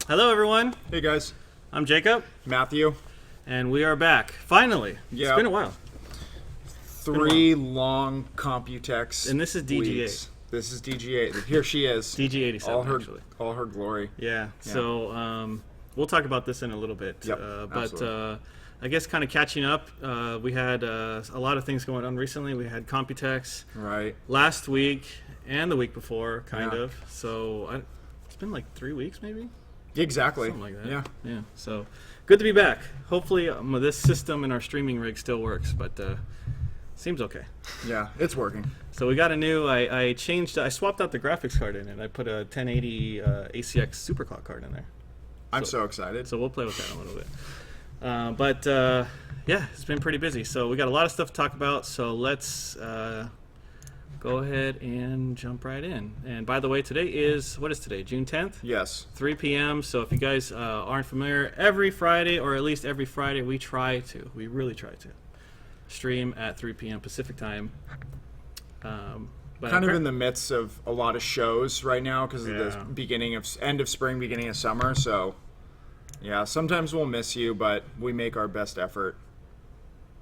Hello, everyone. Hey guys, I'm Jacob, Matthew. and we are back. Finally. Yeah. It's been a while. 3 long Computex. And this is DGA. weeks. This is DGA. Here she is. DG87, actually. All her glory. Yeah. So we'll talk about this in a little bit. Yep, But I guess kind of catching up, we had a lot of things going on recently. We had Computex Right. last week and the week before, kind Yeah. of. So it's been like 3 weeks, maybe? Exactly. Something like that. Yeah. Yeah. So good to be back. Hopefully this system and our streaming rig still works, but seems okay. Yeah, it's working. So we got a new. I swapped out the graphics card in it. I put a 1080 ACX superclock card in there. I'm so excited. So we'll play with that in a little bit. But yeah, it's been pretty busy. So we got a lot of stuff to talk about. So let's go ahead and jump right in. And by the way, today is, what is today? June 10th? Yes. 3 p.m. So if you guys aren't familiar, every Friday, or at least every Friday, we really try to stream at 3 p.m. Pacific time. But Kind of in the midst of a lot of shows right now because of Yeah. the end of spring, beginning of summer. So, yeah, sometimes we'll miss you, but we make our best effort.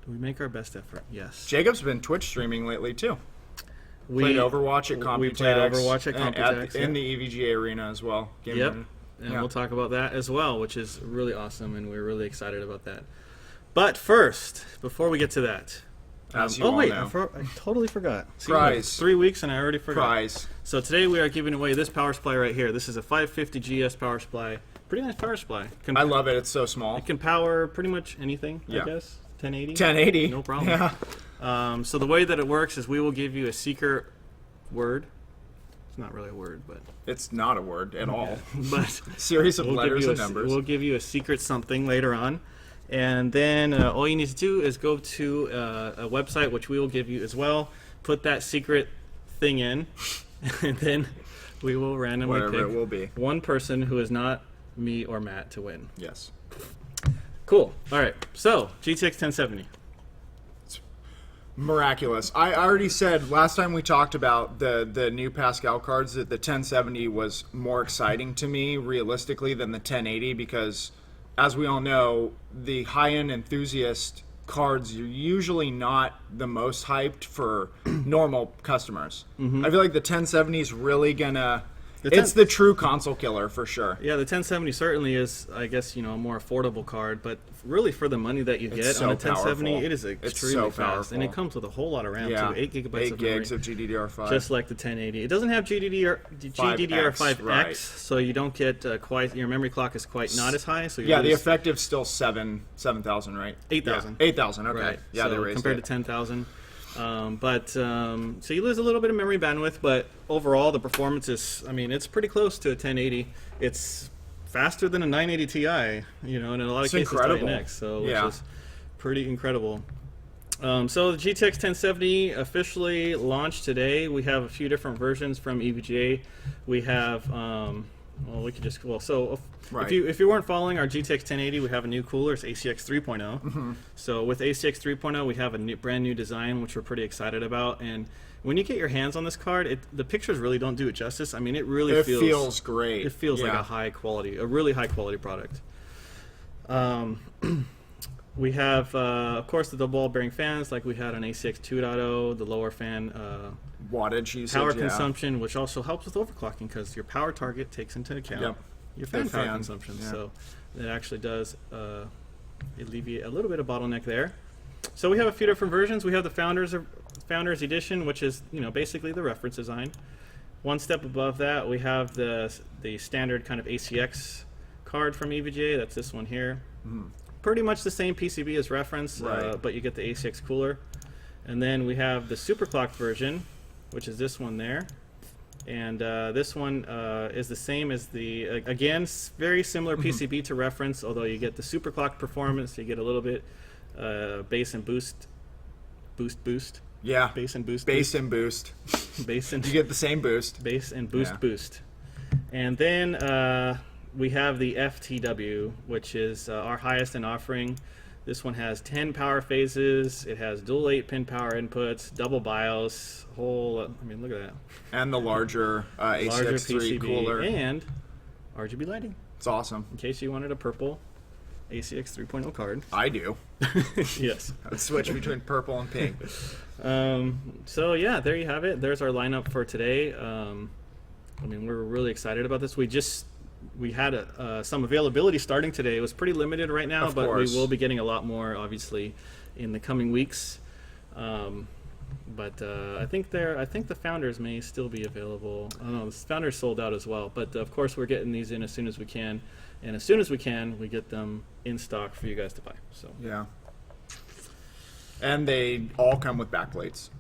We make our best effort, yes. Jacob's been Twitch streaming lately too. We Played Overwatch at Computex. We played Overwatch at Computex. In the EVGA arena as well. Game Yep. arena. And Yeah. we'll talk about that as well, which is really awesome, and we're really excited about that. But first, before we get to that, As you all wait, know. I totally forgot. See, Prize. like 3 weeks and I already forgot. Prize. So today we are giving away this power supply right here. This is a 550 GS power supply. Pretty nice power supply. I love it. It's so small. It can power pretty much anything, Yeah. I guess. 1080? 1080. No problem. Yeah. So the way that it works is we will give you a secret word. It's not really a word, but It's not a word at all. but Series of we'll letters give you and numbers. We'll give you a secret something later on. And then all you need to do is go to a website, which we will give you as well. Put that secret thing in, and then we will randomly Whatever pick it will be. one person who is not me or Matt to win. Yes. Cool. All right. So GTX 1070. Miraculous. I already said last time we talked about the new Pascal cards that the 1070 was more exciting to me realistically than the 1080 because, as we all know, the high-end enthusiast cards are usually not the most hyped for normal customers. I feel like the 1070 is really gonna... It's the true console killer for sure. Yeah, the 1070 certainly is, I guess, a more affordable card, but really for the money that you get so on a 1070, powerful. it is extremely so fast, and it powerful. comes with a whole lot of RAM Yeah. too, 8 gigabytes 8 of gigs memory, of GDDR5. just like the 1080. It doesn't have GDDR5X, right. so you don't get quite, your memory clock is quite not as high. So Yeah, the effective's still 7,000, right? 8,000. Yeah, 8,000, okay. Right. Yeah, so they raised compared it. to 10,000. So you lose a little bit of memory bandwidth, but overall the performance is, it's pretty close to a 1080. It's faster than a 980 Ti, and in a lot of It's cases incredible. Titan X, so Yeah. which is pretty incredible. So the GTX 1070 officially launched today. We have a few different versions from EVGA. We have, Right. if you weren't following our GTX 1080, we have a new cooler. It's ACX 3.0. So with ACX 3.0, we have a brand new design, which we're pretty excited about. And when you get your hands on this card, the pictures really don't do it justice. It really feels great. It feels like Yeah. a really high quality product. We have, of course, the double ball bearing fans like we had on ACX 2.0, the lower fan Wattage usage, power yeah. consumption, which also helps with overclocking because your power target takes into account your fan power consumption. Yeah. So it actually does alleviate a little bit of bottleneck there. So we have a few different versions. We have the Founders Edition, which is basically the reference design. One step above that, we have the standard kind of ACX card from EVGA. That's this one here. Pretty much the same PCB as reference, Right. but you get the ACX cooler. And then we have the superclocked version, which is this one there. And this one is the same as the, again, very similar PCB to reference, although you get the superclocked performance, you get a little bit bass and boost. Yeah. Bass and boost. Bass and boost. Bass and You get the same boost. bass and boost Yeah. boost. And then we have the FTW, which is our highest in offering. This one has 10 power phases. It has dual 8-pin power inputs, double BIOS, look at that. And the larger Larger ACX3 PCB cooler. and RGB lighting. It's awesome. in case you wanted a purple ACX 3.0 card. I do. Yes. I'd switch between purple and pink. So yeah, there you have it. There's our lineup for today. I mean, we're really excited about this. We had some availability starting today. It was pretty limited right now, Of but course. we will be getting a lot more, obviously, in the coming weeks. But I think the Founders may still be available. I don't know, the Founders sold out as well. But of course, we're getting these in as soon as we can, and as soon as we can, we get them in stock for you guys to buy. So Yeah. And they all come with backplates.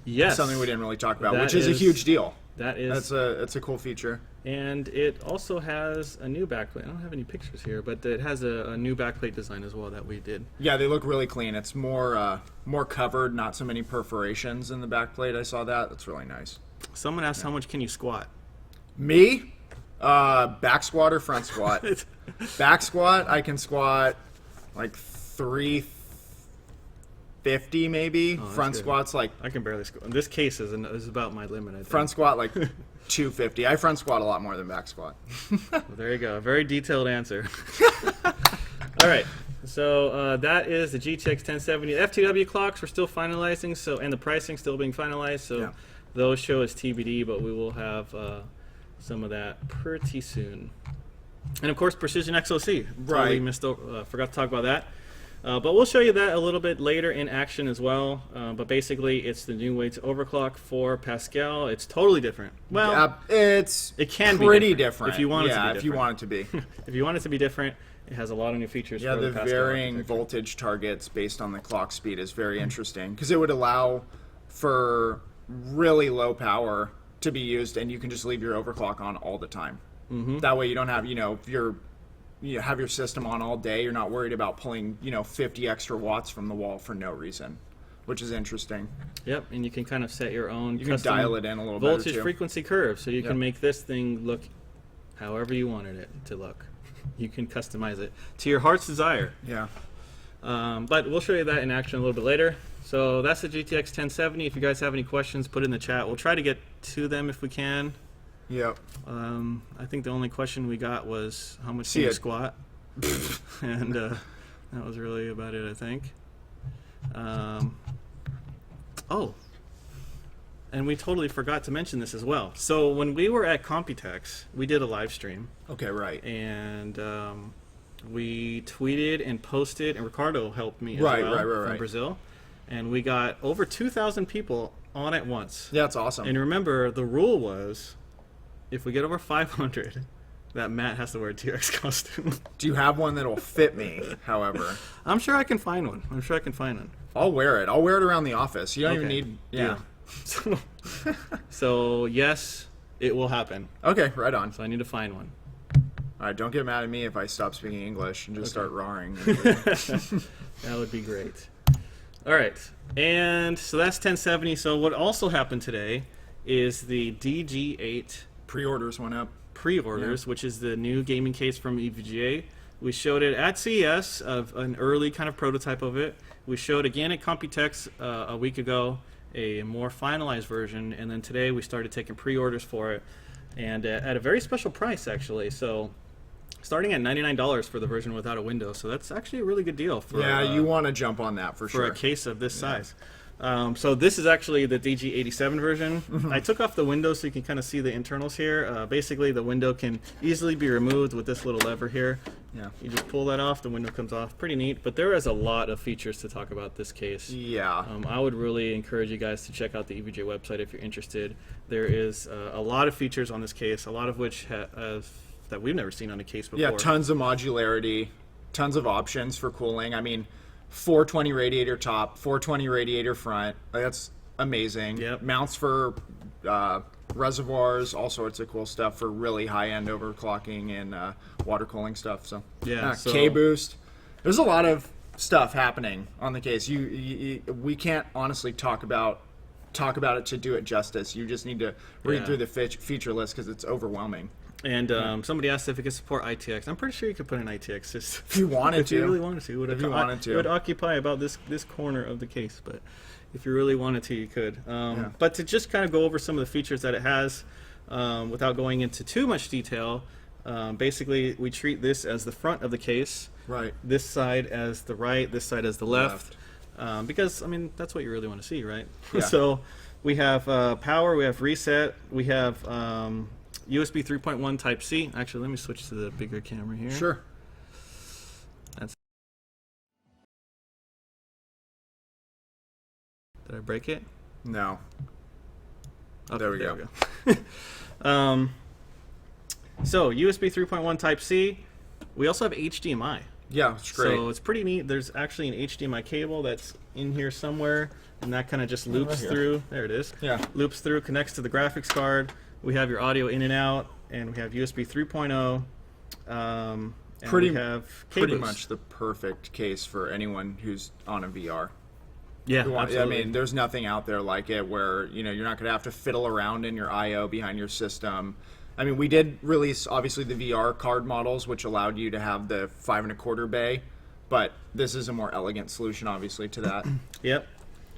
yes, Something we didn't really talk about, That which is a is- huge deal. that is. It's a cool feature. And it also has a new backplate. I don't have any pictures here, but it has a new backplate design as well that we did. Yeah, they look really clean. It's more covered, not so many perforations in the backplate. I saw that. That's really nice. Someone asked how much can you squat? Me, back squat or front squat? Back squat, I can squat like 350 maybe. that's Front good. squat's like I can barely squat. This case is about my limit, I think. front squat like 250. I front squat a lot more than back squat. Well, there you go. A very detailed answer. All right. So that is the GTX 1070. FTW clocks we're still finalizing, and the pricing still being finalized. So Yeah. those show as TBD, but we will have some of that pretty soon. And of course, Precision XOC. Totally Right. forgot to talk about that. But we'll show you that a little bit later in action as well. But basically, it's the new way to overclock for Pascal. It's totally different. Well, it's it can be pretty different if you want it to be if you different. want it to be. if you want it to be different, it has a lot of new features. Yeah, for the Pascal varying architecture. voltage targets based on the clock speed is very interesting because it would allow for really low power to be used, and you can just leave your overclock on all the time. Mm-hmm. That way, you don't have if you have your system on all day, you're not worried about pulling 50 extra watts from the wall for no reason, which is interesting. Yep, and you can kind of set your own You can custom dial it in a little better voltage too. frequency curve, so you Yep. can make this thing look however you wanted it to look. You can customize it to your heart's desire. Yeah. But we'll show you that in action a little bit later. So that's the GTX 1070. If you guys have any questions, put it in the chat. We'll try to get to them if we can. Yep. I think the only question we got was how much See can you it. squat, and that was really about it, I think. Oh, and we totally forgot to mention this as well. So when we were at Computex, we did a live stream, Okay. Right. and we tweeted and posted, and Ricardo helped me as Right, well right, from right. Brazil, and we got over 2,000 people on at once. Yeah, it's awesome. And remember, the rule was, if we get over 500, that Matt has to wear a T-Rex costume. Do you have one that'll fit me? However, I'm sure I can find one. I'll wear it. I'll wear it around the office. You don't even Okay. need. Yeah. So, so yes, it will happen. Okay. Right on. So I need to find one. All right. Don't get mad at me if I stop speaking English and just start roaring. That would be great. All right, and so that's 1070. So what also happened today is the DG8 Pre-orders went up. pre-orders, which is the new gaming case from EVGA. We showed it at CES, of an early kind of prototype of it. We showed again at Computex a week ago a more finalized version, and then today we started taking pre-orders for it, and at a very special price actually. So starting at $99 for the version without a window. So that's actually a really good deal for Yeah, you want to jump on that for for sure. a case of this size. So this is actually the DG87 version. I took off the window so you can kind of see the internals here. Basically, the window can easily be removed with this little lever here. Yeah. You just pull that off, the window comes off. Pretty neat, but there is a lot of features to talk about this case. Yeah. I would really encourage you guys to check out the EVGA website if you're interested. There is a lot of features on this case, a lot of which that we've never seen on a case before. Yeah, tons of modularity, tons of options for cooling. I mean, 420 radiator top, 420 radiator front. Like, that's amazing. Yep. Mounts for reservoirs, all sorts of cool stuff for really high-end overclocking and water cooling stuff. So Yeah, so- K-boost. There's a lot of stuff happening on the case. We can't honestly talk about it to do it justice. You just need to read Yeah. through the feature list because it's overwhelming. And somebody asked if it could support ITX. I'm pretty sure you could put an ITX system. If you wanted If you to. really wanted to. If you wanted to. It would occupy about this corner of the case, but if you really wanted to, you could. But to just kind of go over some of the features that it has, without going into too much detail, Basically, we treat this as the front of the case, Right. this side as the right, this side as the left. Because, I mean, that's what you really want to see, right? Yeah. So we have power, we have reset, we have USB 3.1 Type-C. Actually, let me switch to the bigger camera here. Sure. That's. Did I break it? No. Okay, There we go. So USB 3.1 Type-C. We also have HDMI. Yeah, it's great. So it's pretty neat. There's actually an HDMI cable that's in here somewhere, and that kind of just loops here. through. There it is. Yeah. Loops through, connects to the graphics card. We have your audio in and out, and we have USB 3.0. And Pretty- we have Pretty K-Boost. much the perfect case for anyone who's on a VR. Yeah, I absolutely. mean, there's nothing out there like it where, you know, you're not going to have to fiddle around in your I/O behind your system. I mean, we did release, obviously, the VR card models, which allowed you to have the 5.25 bay, but this is a more elegant solution, obviously, to that. Yep.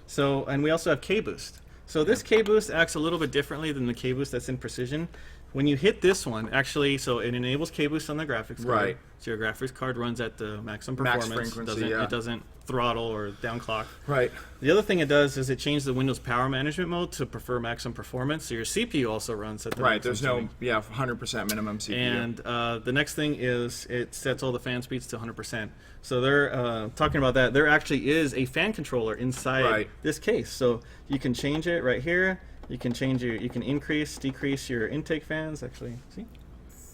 So, and we also have K-Boost. So this K-Boost acts a little bit differently than the K-Boost that's in Precision. When you hit this one, actually, so it enables K-Boost on the graphics card. Right. So your graphics card runs at the maximum Max performance. frequency, yeah. It doesn't throttle or downclock. Right. The other thing it does is it changed the Windows Power Management mode to prefer maximum performance. So your CPU also runs at the Right. maximum There's no, setting. 100% minimum CPU. And the next thing is it sets all the fan speeds to 100%. So they're talking about that. There actually is a fan controller inside Right. this case. So you can change it right here. You can you can increase, decrease your intake fans. Actually, see?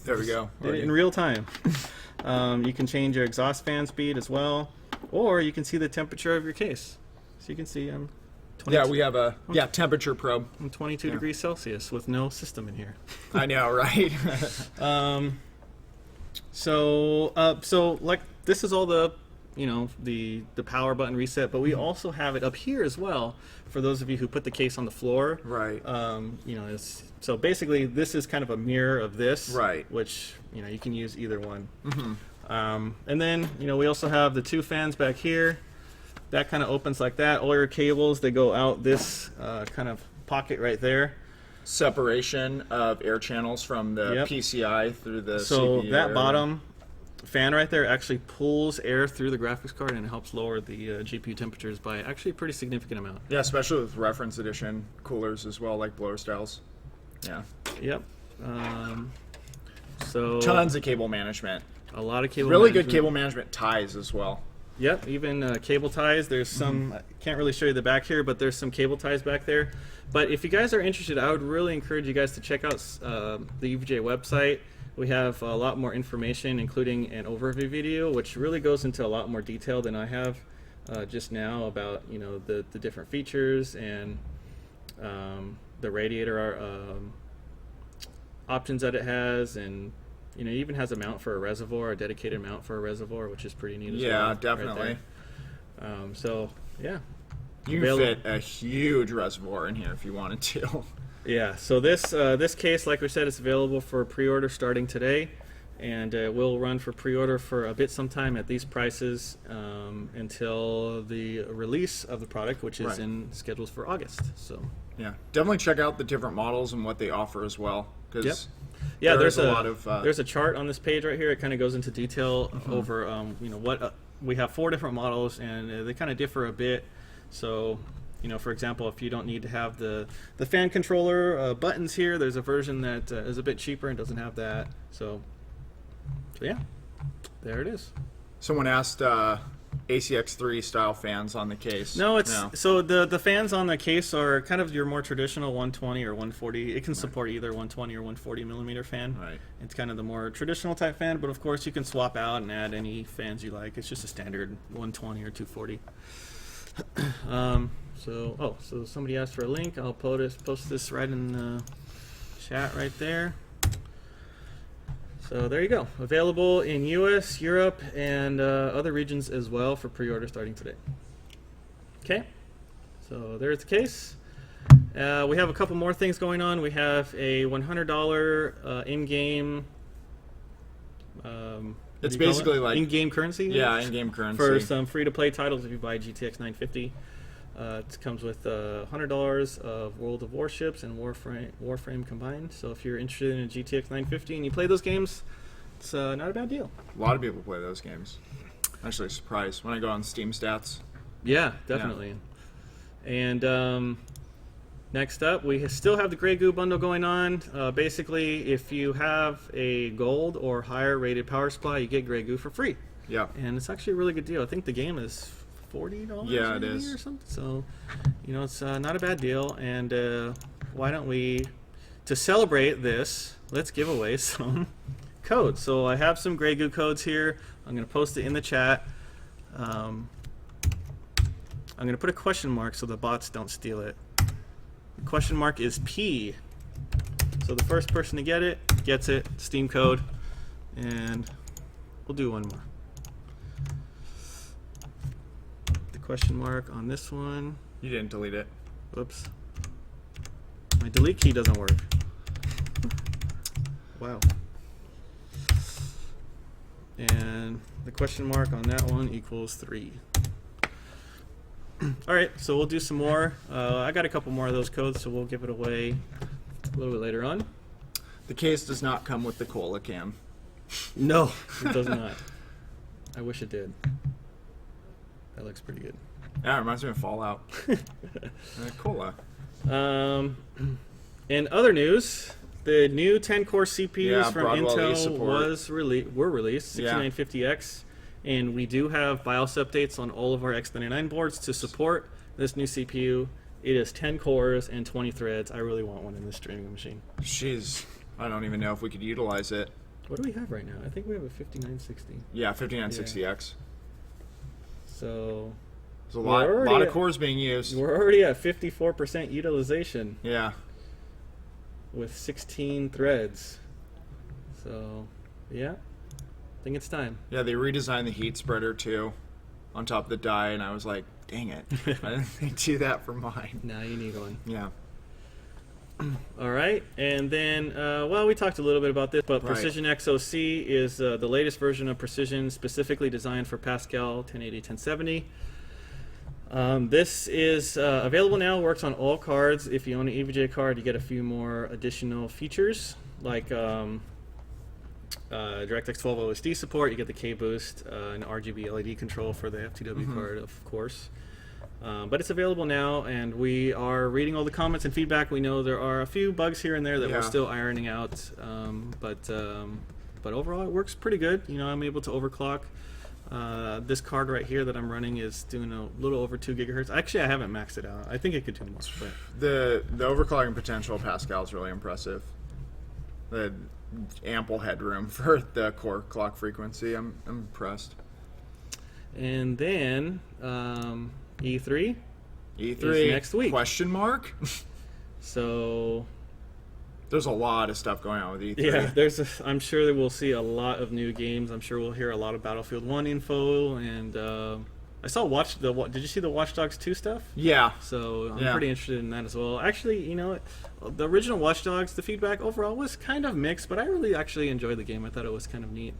There we go. Did it in real time. You can change your exhaust fan speed as well. Or you can see the temperature of your case. So you can see I'm 22, Yeah, we have a temperature probe. I'm 22 degrees Celsius with no system in here. I know, right? So like this is all the, you know, the power button reset, but we also have it up here as well for those of you who put the case on the floor. Right. You know, so basically this is kind of a mirror of this, Right. which, you know, you can use either one. And then, you know, we also have the two fans back here. That kind of opens like that. All your cables, they go out this kind of pocket right there. Separation of air channels from the Yep. PCI through the So CPU that area. bottom fan right there actually pulls air through the graphics card and it helps lower the GPU temperatures by actually a pretty significant amount. Yeah, especially with reference edition coolers as well, like blower styles. Yeah. Yep. So Tons of cable management. a lot of cable. Really good management. cable management ties as well. Yep, even cable ties. There's some, I can't really show you the back here, but there's some cable ties back there. But if you guys are interested, I would really encourage you guys to check out the EVGA website. We have a lot more information, including an overview video, which really goes into a lot more detail than I have just now about, you know, the different features and the radiator options that it has, and you know, it even has a mount for a reservoir, a dedicated mount for a reservoir, which is pretty neat as well. Yeah, right definitely. there. So yeah, You Available- fit a huge reservoir in here if you wanted to. yeah. So this case, like we said, is available for pre-order starting today, and it will run for pre-order for a bit sometime at these prices until the release of the product, which is Right. scheduled for August. So Yeah, definitely check out the different models and what they offer as well. Because Yep. yeah, there's a lot of there's a chart on this page right here. It kind of goes into detail over you know what we have 4 different models, and they kind of differ a bit. So, you know, for example, if you don't need to have the fan controller buttons here, there's a version that is a bit cheaper and doesn't have that. So yeah, there it is. someone asked ACX3 style fans on the case. No, it's so the fans on the case are kind of your more traditional 120 or 140. It can support either 120 or 140 millimeter fan. Right. It's kind of the more traditional type fan, but of course you can swap out and add any fans you like. It's just a standard 120 or 240. So somebody asked for a link. I'll post this right in the chat right there. So there you go. Available in US, Europe, and other regions as well for pre-order starting today. Okay, so there's the case. We have a couple more things going on. We have a $100 in-game. It's basically like in-game currency. Yeah, in-game currency. For some free-to-play titles if you buy GTX 950. It comes with $100 of World of Warships and Warframe combined. So if you're interested in a GTX 950 and you play those games, It's not a bad deal. A lot of people play those games. Actually, surprised when I go on Steam stats. Yeah, definitely. And next up, we still have the Grey Goo bundle going on. Basically, if you have a gold or higher rated power supply, you get Grey Goo for free. Yeah. And it's actually a really good deal. I think the game is $40 Yeah, it maybe is. or something. So, it's not a bad deal. And why don't we, to celebrate this, let's give away some codes. So I have some Grey Goo codes here. I'm going to post it in the chat. I'm going to put a question mark so the bots don't steal it. The question mark is P. So the first person to get it gets it, Steam code, and we'll do one more. The question mark on this one. You didn't delete it. Whoops. My delete key doesn't work. Wow. And the question mark on that one equals 3. All right, so we'll do some more. I got a couple more of those codes, so we'll give it away a little bit later on. The case does not come with the cola can. No, it does not. I wish it did. That looks pretty good. Yeah, it reminds me of Fallout. Cola. In other news, the new 10-core CPUs from Broadwell Intel support. were released, Yeah. 6950X, and we do have BIOS updates on all of our X99 boards to support this new CPU. It is 10 cores and 20 threads. I really want one in this streaming machine. Jeez, I don't even know if we could utilize it. What do we have right now? I think we have a 5960. Yeah, 5960X. So There's a We're lot already of cores being used. we're already at 54% utilization Yeah. with 16 threads. So, yeah, I think it's time. Yeah, they redesigned the heat spreader too on top of the die, and I was like, dang it. I didn't think do that for mine. Now you need one. Yeah. All right, and then, well, we talked a little bit about this, but Right. Precision XOC is the latest version of Precision, specifically designed for Pascal 1080, 1070. This is available now, works on all cards. If you own an EVGA card, you get a few more additional features, like DirectX 12 OSD support. You get the K-Boost, and RGB LED control for the FTW card, of course. But it's available now, and we are reading all the comments and feedback. We know there are a few bugs here and there that we're still ironing out, but overall it works pretty good. I'm able to overclock. This card right here that I'm running is doing a little over 2 gigahertz. Actually, I haven't maxed it out. I think it could do more. But The overclocking potential of Pascal is really impressive. The ample headroom for the core clock frequency. I'm impressed. and then E3 E3 is next week. Question mark? So There's a lot of stuff going on with E3. yeah, I'm sure that we'll see a lot of new games. I'm sure we'll hear a lot of Battlefield 1 info, and I saw did you see the Watch Dogs 2 stuff? Yeah. So I'm Yeah. pretty interested in that as well. Actually, the original Watch Dogs, the feedback overall was kind of mixed, but I really actually enjoyed the game. I thought it was kind of neat.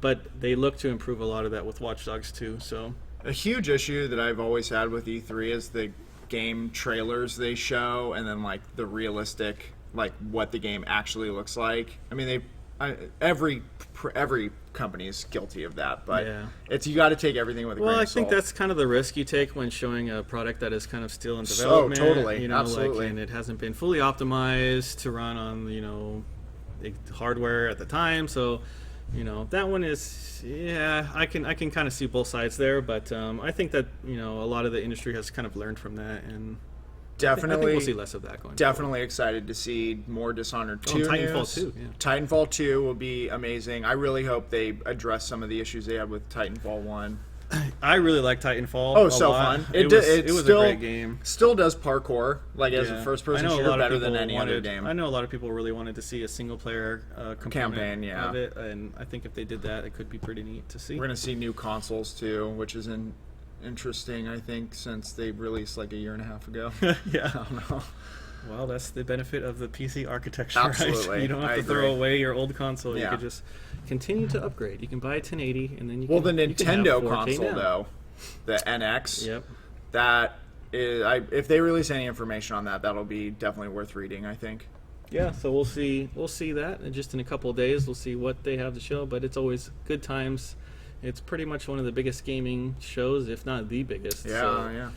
But they look to improve a lot of that with Watch Dogs 2. So A huge issue that I've always had with E3 is the game trailers they show, and then like the realistic, like what the game actually looks like. I mean, every company is guilty of that, but Yeah. you got to take everything with a grain well, I of salt. think that's kind of the risk you take when showing a product that is kind of still in So, development. totally. Absolutely. And it hasn't been fully optimized to run on the hardware at the time. So that one is, I can kind of see both sides there, but I think that a lot of the industry has kind of learned from that, and I think we'll see less of that going Definitely excited to see more Dishonored 2 Titanfall news. 2, yeah. Titanfall 2 will be amazing. I really hope they address some of the issues they had with Titanfall 1. I really like Titanfall. Oh, a so lot. fun. It was still, a great game. Still does parkour, like as a Yeah. first-person I know a shooter, lot of better than people any other wanted- game. I know a lot of people really wanted to see a single-player component Campaign, yeah. of it, and I think if they did that, it could be pretty neat to see. We're going to see new consoles, too, which is interesting, I think, since they released like a year and a half ago. Yeah. I don't know. Well, that's the benefit of the PC architecture, Absolutely. right? You don't have I to throw agree. away your old console. Yeah. You could just continue to upgrade. You can buy a 1080, and then you Well, can the you can have Nintendo 4K console, now. though, the NX, Yep. that is, if they release any information on that, that'll be definitely worth reading, I think. Yeah, so we'll see that and just in a couple of days. We'll see what they have to show, but it's always good times. It's pretty much one of the biggest gaming shows, if not the biggest. Yeah, so. yeah.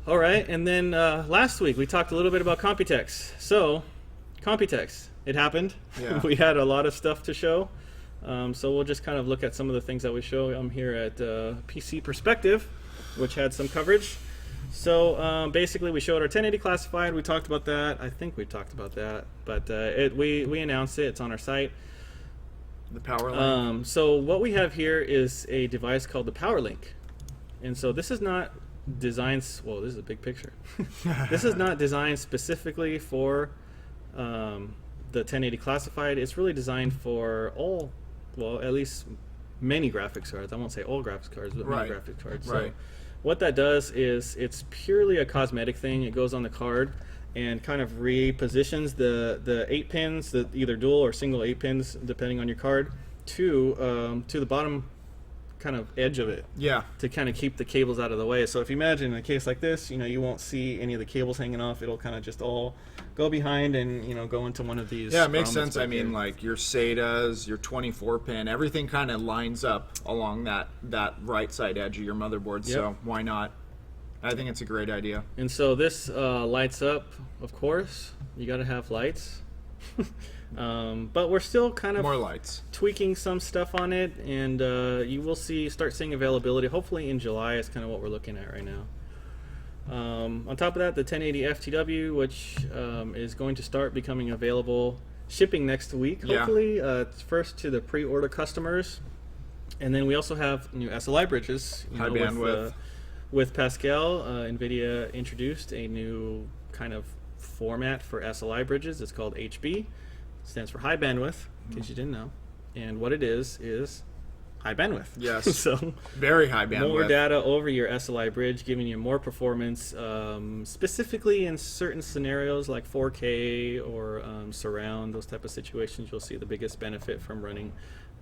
All right, and then last week we talked a little bit about Computex. So, Computex, it happened. Yeah. We had a lot of stuff to show. So we'll just kind of look at some of the things that we show. I'm here at PC Perspective, which had some coverage. So basically, we showed our 1080 classified. We talked about that. I think we talked about that, but we announced it. It's on our site. The power link. So what we have here is a device called the Power Link, and so this is not designed. Well, this is a big picture. This is not designed specifically for the 1080 classified. It's really designed for all, well, at least many graphics cards. I won't say all graphics cards, but many graphics cards. Right. So what that does is it's purely a cosmetic thing. It goes on the card and kind of repositions the 8 pins, the either dual or single 8 pins, depending on your card, to the bottom kind of edge of it. Yeah. To kind of keep the cables out of the way. So if you imagine in a case like this, you won't see any of the cables hanging off. It'll kind of just all go behind and go into one of these. Yeah, it makes grommets sense. back I mean, here. like your SATAs, your 24 pin, everything kind of lines up along that right side edge of your motherboard. Yep. So why not? I think it's a great idea. And so this lights up, of course. You got to have lights. But we're still kind of More lights. tweaking some stuff on it, and you will start seeing availability. Hopefully in July is kind of what we're looking at right now. On top of that, the 1080 FTW, which is going to start becoming available, shipping next week. Yeah. Hopefully, first to the pre-order customers, and then we also have new SLI bridges. High bandwidth. With Pascal, NVIDIA introduced a new kind of format for SLI bridges. It's called HB. Stands for high bandwidth, in case you didn't know. And what it is high bandwidth. Yes. So Very high bandwidth. more data over your SLI bridge, giving you more performance, specifically in certain scenarios like 4K or surround, those type of situations. You'll see the biggest benefit from running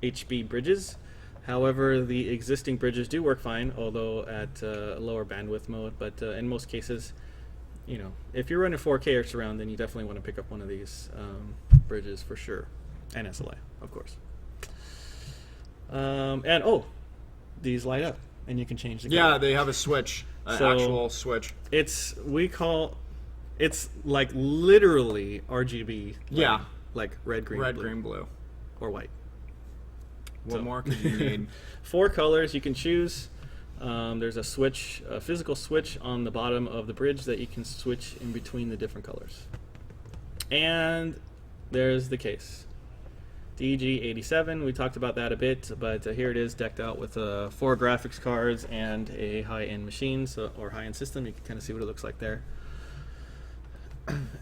HB bridges. However, the existing bridges do work fine, although at lower bandwidth mode. But in most cases, if you're running 4K or surround, then you definitely want to pick up one of these bridges for sure, and SLI, of course. These light up, and you can change the color. Yeah, they have a switch, an So- actual switch. It's like literally RGB. Yeah. Like red, green, Red, blue, green, blue. or white. What So- more could you need? 4 colors you can choose. There's a physical switch on the bottom of the bridge that you can switch in between the different colors. And there's the case. DG87, we talked about that a bit, but here it is decked out with 4 graphics cards and a high-end machine, or high-end system. You can kind of see what it looks like there.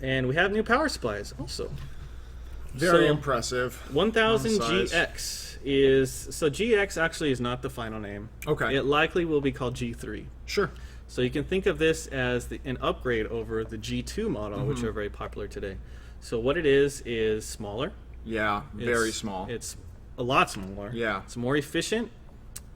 And we have new power supplies also. Very So, impressive. 1000 On size. GX so GX actually is not the final name. Okay. It likely will be called G3. Sure. So you can think of this as an upgrade over the G2 model, which are very popular today. So what it is smaller. Yeah, very It's- small. It's a lot smaller. Yeah. It's more efficient,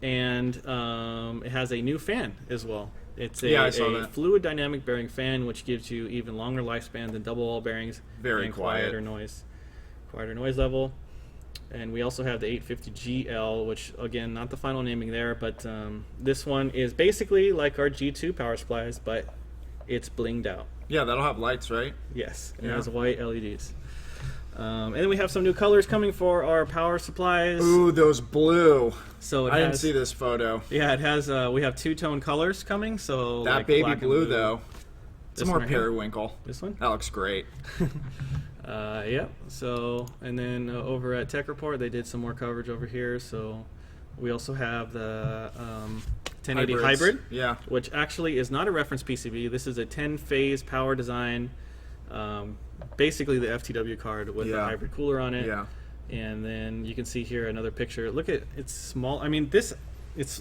and it has a new fan as well. It's I saw a that. fluid dynamic bearing fan, which gives you even longer lifespan than double wall bearings. Very and quiet. quieter noise level. And we also have the 850GL, which again, not the final naming there, but this one is basically like our G2 power supplies, but it's blinged out. Yeah, that'll have lights, right? Yes, it Yeah. has white LEDs. And then we have some new colors coming for our power supplies. Ooh, those blue. So I didn't see this photo. Yeah, it has. We have 2-tone colors coming. So That like baby black and blue, though. It's This more one right here? periwinkle. This one. That looks great. Yeah. So and then over at Tech Report, they did some more coverage over here. So we also have the 1080 Hybrids. hybrid, Yeah. which actually is not a reference PCB. This is a 10-phase power design. Basically the FTW card with a Yeah. hybrid cooler on it. Yeah. And then you can see here another picture. Look at it's small. I mean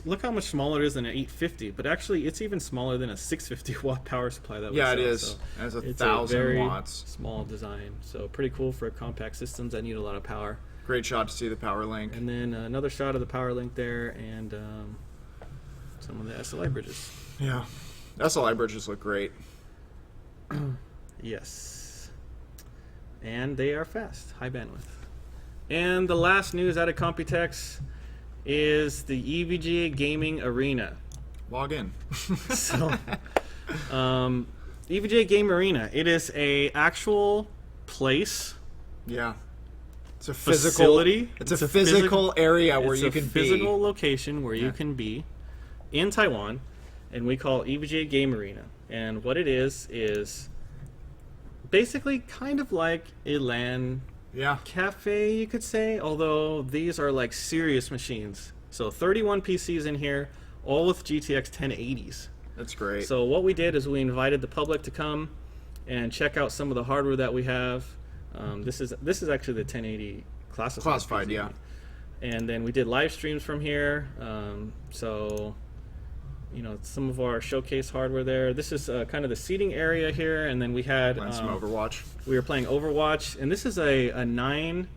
look how much smaller it is than an 850, but actually it's even smaller than a 650 watt power supply that we Yeah, it sell, is. so It has it's 1,000 very watts. small design. So pretty cool for compact systems that need a lot of power. Great shot to see the power link. And then another shot of the power link there, and some of the SLI bridges. Yeah. SLI bridges look great. Yes. and they are fast, high bandwidth. And the last news out of Computex is the EVGA Gaming Arena. Log in. So, EVGA Game Arena. It is a actual place. Yeah. It's a physical facility. It's a physical area where you can It's a physical be. location where you can be in Taiwan, and we call it EVGA Game Arena. And what it is basically kind of like a LAN Yeah. cafe, you could say, although these are like serious machines. So 31 PCs in here, all with GTX 1080s. That's great. So what we did is we invited the public to come and check out some of the hardware that we have. This is actually the 1080 classified, yeah. And then we did live streams from here. So, you know, some of our showcase hardware there. This is kind of the seating area here, and then we had Some Overwatch. we were playing Overwatch, and this is a 9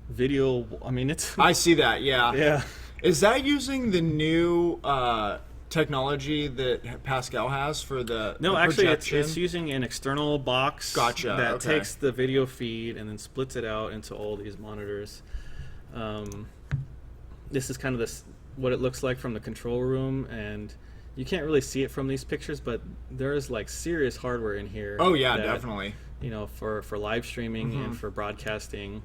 video. I mean, it's I see that. Yeah. yeah. Is that using the new technology that Pascal has for the No, the actually, projection? it's using an external box Gotcha, that okay. takes the video feed and then splits it out into all these monitors. This is kind of what it looks like from the control room, and you can't really see it from these pictures, but there's like serious hardware in here. Oh yeah, that, definitely. You know, for live streaming and for broadcasting.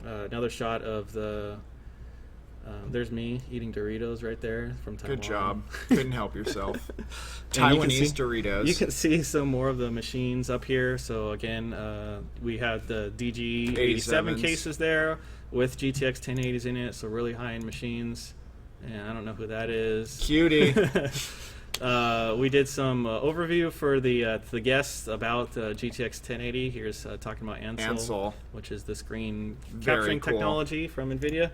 Another shot of the. There's me eating Doritos right there from Taiwan. Good job. Couldn't help yourself. And you can Taiwanese see- Doritos. You can see some more of the machines up here. So again, we have the DG87 87s. cases there with GTX 1080s in it, so really high-end machines. And I don't know who that is. Cutie. We did some overview for the guests about GTX 1080. Here's talking about Ansel. which is the screen Very capturing cool. technology from NVIDIA.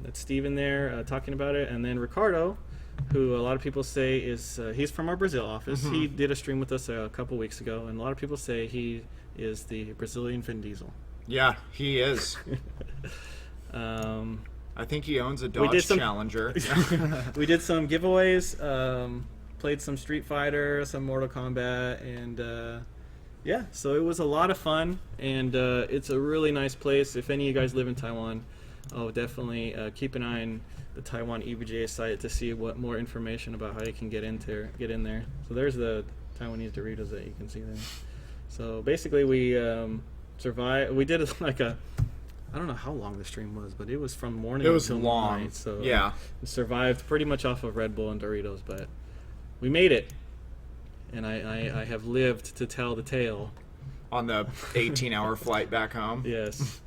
That's Steven there talking about it. And then Ricardo, who a lot of people say is, he's from our Brazil office. He did a stream with us a couple weeks ago, and a lot of people say he is the Brazilian Vin Diesel. Yeah, he is. I think he owns a Dodge did some- Challenger. We did some giveaways, played some Street Fighter, some Mortal Kombat, and yeah, so it was a lot of fun, and it's a really nice place. If any of you guys live in Taiwan, definitely keep an eye on the Taiwan EVGA site to see what more information about how you can get in there. So there's the Taiwanese Doritos that you can see there. So basically, we survived. We did like I don't know how long the stream was, but it was from morning It was until long. night. So Yeah. we survived pretty much off of Red Bull and Doritos, but we made it, and I have lived to tell the tale. On the 18-hour flight back home. Yes.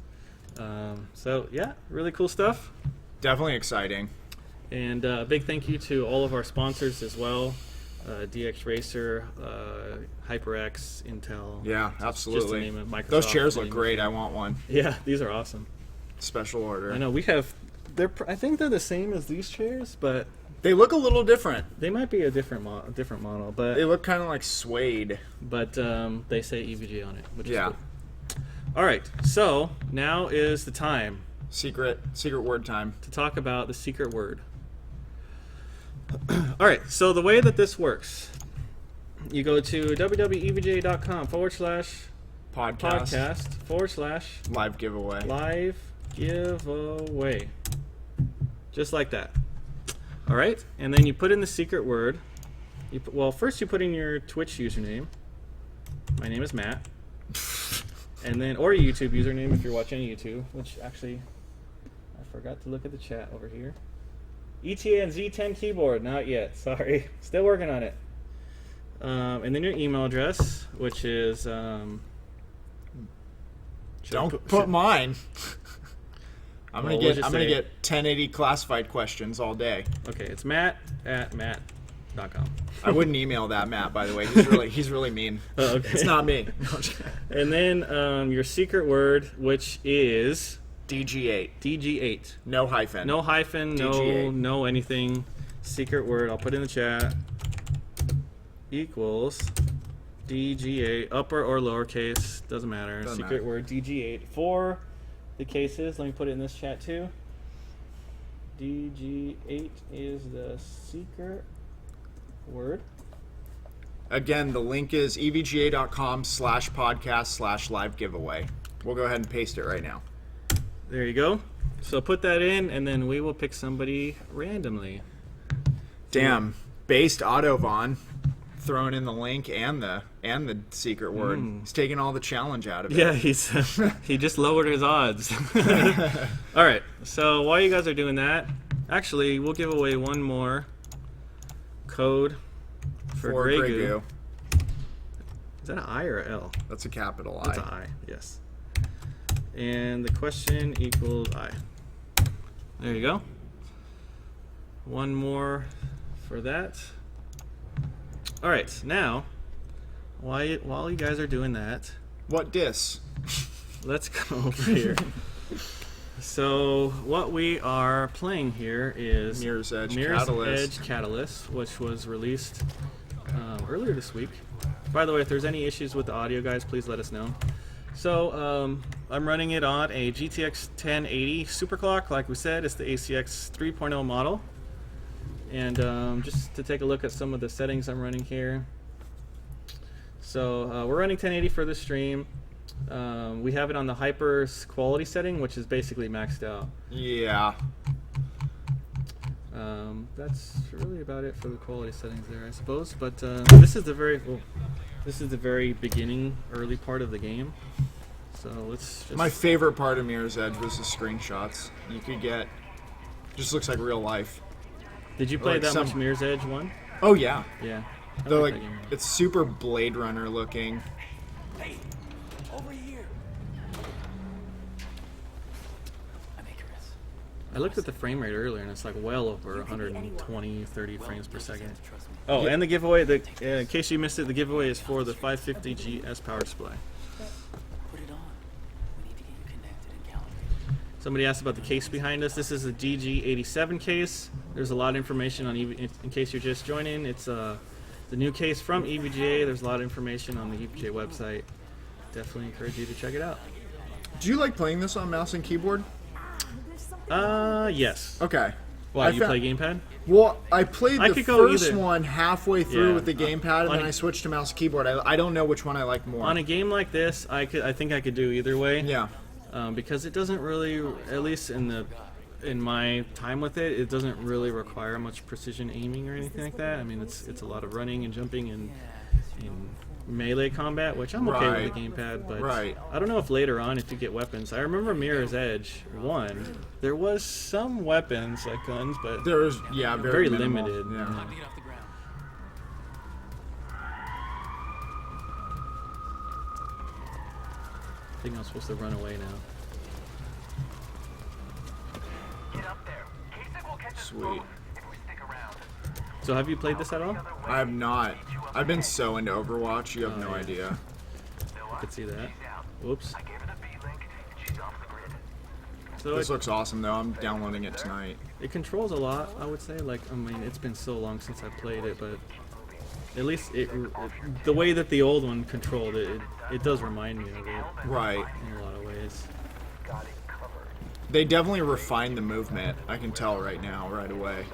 So yeah, really cool stuff. Definitely exciting. And big thank you to all of our sponsors as well. DX Racer, HyperX, Intel. Yeah, absolutely. Just to name it, Microsoft. Those chairs name look it. great. I want one. Yeah, these are awesome. Special order. I know we have. I think they're the same as these chairs, but They look a little different. they might be a different model. But They look kind of like suede. they say EVG on it, which Yeah. is cool. All right, so now is the time Secret word time. to talk about the secret word. All right, so the way that this works, you go to www.evga.com/podcast/. Live giveaway. Live giveaway. Just like that. All right, and then you put in the secret word. First you put in your Twitch username. My name is Matt. And then, or your YouTube username if you're watching on YouTube, which actually, I forgot to look at the chat over here. ETA and Z10 keyboard, not yet, sorry. Still working on it. And then your email address, which is, Don't put mine. I'm Well, gonna we'll get just say- 1080 classified questions all day. Okay, it's matt@matt.com. I wouldn't email that Matt, by the way. He's really mean. Oh, okay. It's not me. And then your secret word, which is DG8. DG8. No hyphen. No hyphen, DG8. no anything. Secret word, I'll put in the chat. Equals DG8, upper or lowercase, doesn't matter. Doesn't Secret matter. word DG8 for the cases. Let me put it in this chat too. DG8 is the secret word. Again, the link is evga.com/podcast/live giveaway. We'll go ahead and paste it right now. There you go. So put that in, and then we will pick somebody randomly. Damn, based Autovon throwing in the link and the secret word. He's taking all the challenge out of it. Yeah, he just lowered his odds. All right. So while you guys are doing that, actually, we'll give away one more code for Grey Goo. Is that an I or an L? That's a capital I. That's an I, yes. And the question equals I. There you go. One more for that. All right, now, while you guys are doing that, What dis? let's go over here. So what we are playing here is Mirror's Edge Catalyst, which was released earlier this week. By the way, if there's any issues with the audio, guys, please let us know. So I'm running it on a GTX 1080 superclock. Like we said, it's the ACX 3.0 model. And just to take a look at some of the settings I'm running here. So we're running 1080 for the stream. We have it on the hyper quality setting, which is basically maxed out. Yeah. That's really about it for the quality settings there, I suppose. But this is the very beginning, early part of the game. So let's just... My favorite part of Mirror's Edge was the screenshots you could get. Just looks like real life. Did you play like that some- much Mirror's Edge 1? Oh yeah. Yeah. I They're like like that game. it's super Blade Runner looking. Hey, over here. I'm Icarus. I looked at the frame rate earlier, and it's like well over 120, 30 frames per second. Trust me. Oh, and the giveaway, in case you missed it, the giveaway is for the 550G S power display. Put it on. We need to get you connected and calibrated. Somebody asked about the case behind us. This is a DG87 case. There's a lot of information on in case you're just joining. It's the new case from EVGA. There's a lot of information on the EVGA website. Definitely encourage you to check it out. Do you like playing this on mouse and keyboard? Yes. Okay. Why, I you fa- play gamepad? Well, I played I the could go first either. one halfway through Yeah. with the gamepad, and On then a- I switched to mouse and keyboard. I don't know which one I like more. On a game like this, I think I could do either way. Yeah. Because it doesn't really, at least in my time with it, it doesn't really require much precision aiming or anything like that. I mean, it's a lot of running and jumping and melee combat, which I'm okay with the gamepad, but Right. I don't know if later on if you get weapons. I remember Mirror's Edge 1, there was some weapons like guns, but There was very minimal. limited. Yeah. Time to get off the ground. I think I'm supposed to run away now. Get up there. Kasich will catch us Sweet. both if we stick around. So have you played this at all? I have not. I've been so into Overwatch. You have no yeah. idea. I could see that. She's out. Whoops. I gave her the B-link, and she's off the grid. So This looks awesome though. I'm downloading it tonight. it controls a lot, I would say. Like, I mean, it's been so long since I played it, but at least the way that the old one controlled it, it does remind me of it Right. in a lot of ways. Got it covered. They definitely refined the movement. I can tell right now, right away.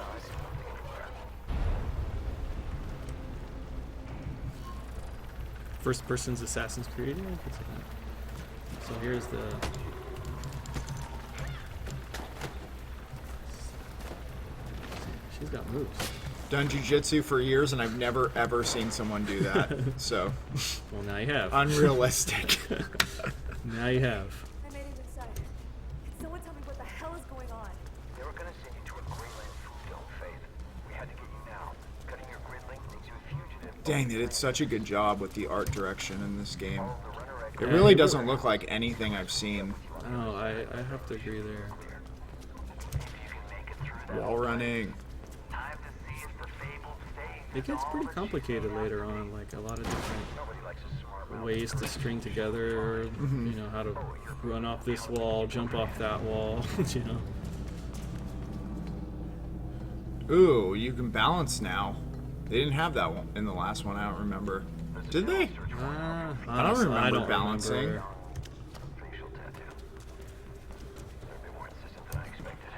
First person's Assassin's Creed. Yeah, I could say that. So here's the. She's got moves. Done jujitsu for years, and I've never ever seen someone do that. So Well, now you have. unrealistic. Now you have. I made it inside. Can someone tell me what the hell is going on? They were gonna send you to a Greenland food dome, Faith. We had to get you now. Cutting your grid link makes you a fugitive. Dang, they did such a good job with the art direction in this game. The runner egg. It Yeah, really it doesn't look like anything I've seen. Oh, I have to agree there. If you can make it through that, Wall running. time to see if the fabled Faith. It gets pretty complicated later on, like a lot of different Nobody likes a smart ways to string together, you know, how to run off this wall, jump off that wall, you know. Ooh, you can balance now. They didn't have that one in the last one. I don't remember. Did they? Honestly, remember balancing. remember. facial tattoo. They're a bit more insistent than I expected.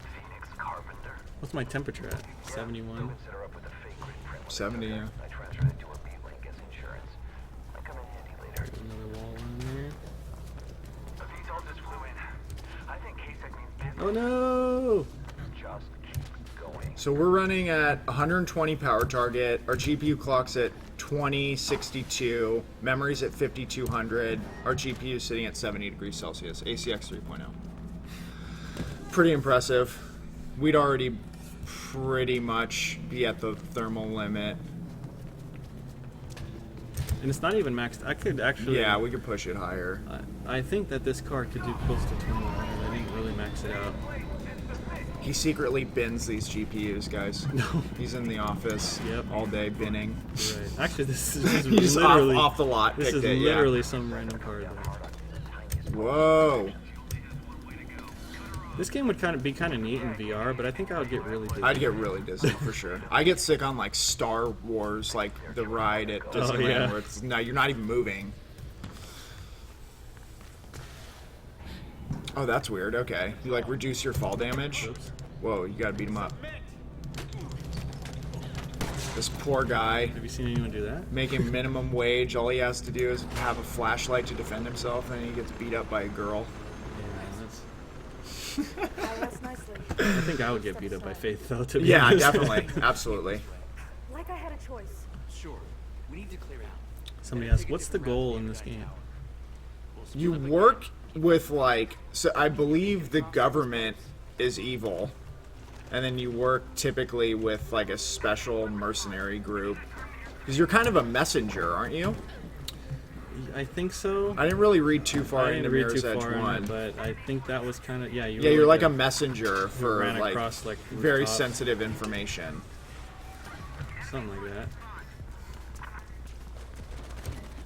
Phoenix Carpenter. What's my temperature at? 71. Set her up with a fake grid print 70, yeah. I transferred it to a B-Link as insurance. Might come in handy later. Another wall in there. A VTOL just flew in. I think KSEC means business. Oh no! Just keep going. So we're running at 120 power target. Our GPU clock's at 2062. Memory's at 5200. Our GPU is sitting at 70 degrees Celsius. ACX 3.0. Pretty impressive. We'd already pretty much be at the thermal limit. And it's not even maxed. I could actually. Yeah, we could push it higher. I think that this card could do close to 2100. I didn't really max it out. He secretly bins these GPUs, guys. No. He's in the office Yep. all day binning. Right. Actually, this is He just literally off the lot This picked is it, yeah. literally some random card. Though. Whoa. This game would be kind of neat in VR, but I think I would get really dizzy. I'd get really dizzy for sure. I get sick on like Star Wars, like the ride at Disneyland, yeah. where it's no, you're not even moving. Oh, that's weird. Okay, you like reduce your fall damage. Oops. Whoa, you gotta beat him up. This poor guy Have you seen anyone do that? making minimum wage. All he has to do is have a flashlight to defend himself, and he gets beat up by a girl. Yeah, that's. I rest nicely. I think I would get beat up by Faith, though. To be Yeah, honest. definitely, absolutely. Like I had a choice. Sure. We need to clear out. Somebody asked, "What's the goal in this game?" You work with like, so I believe the government is evil, and then you work typically with like a special mercenary group, because you're kind of a messenger, aren't you? I think so. I didn't really read too far I into didn't read Mirror's too Edge far in 1. it, but I think that was kind of yeah. Yeah, you're like a a messenger for ran like across, like, very rooftops. sensitive information. something like that.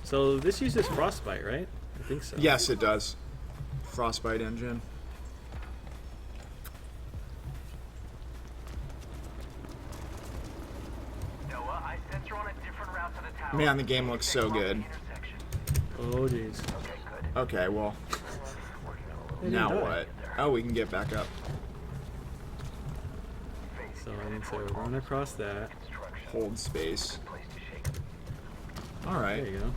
So this uses Frostbite, right? I think so. Yes, it does. Frostbite engine. Noah, I sense you're on a different route to the tower. Man, the game looks so good. Intersection. Oh jeez. Okay, good. Okay, well, Working on a little now die. what? Oh, we can get back up. So I need to run across that. construction Hold space. place to shake. All There right. you go.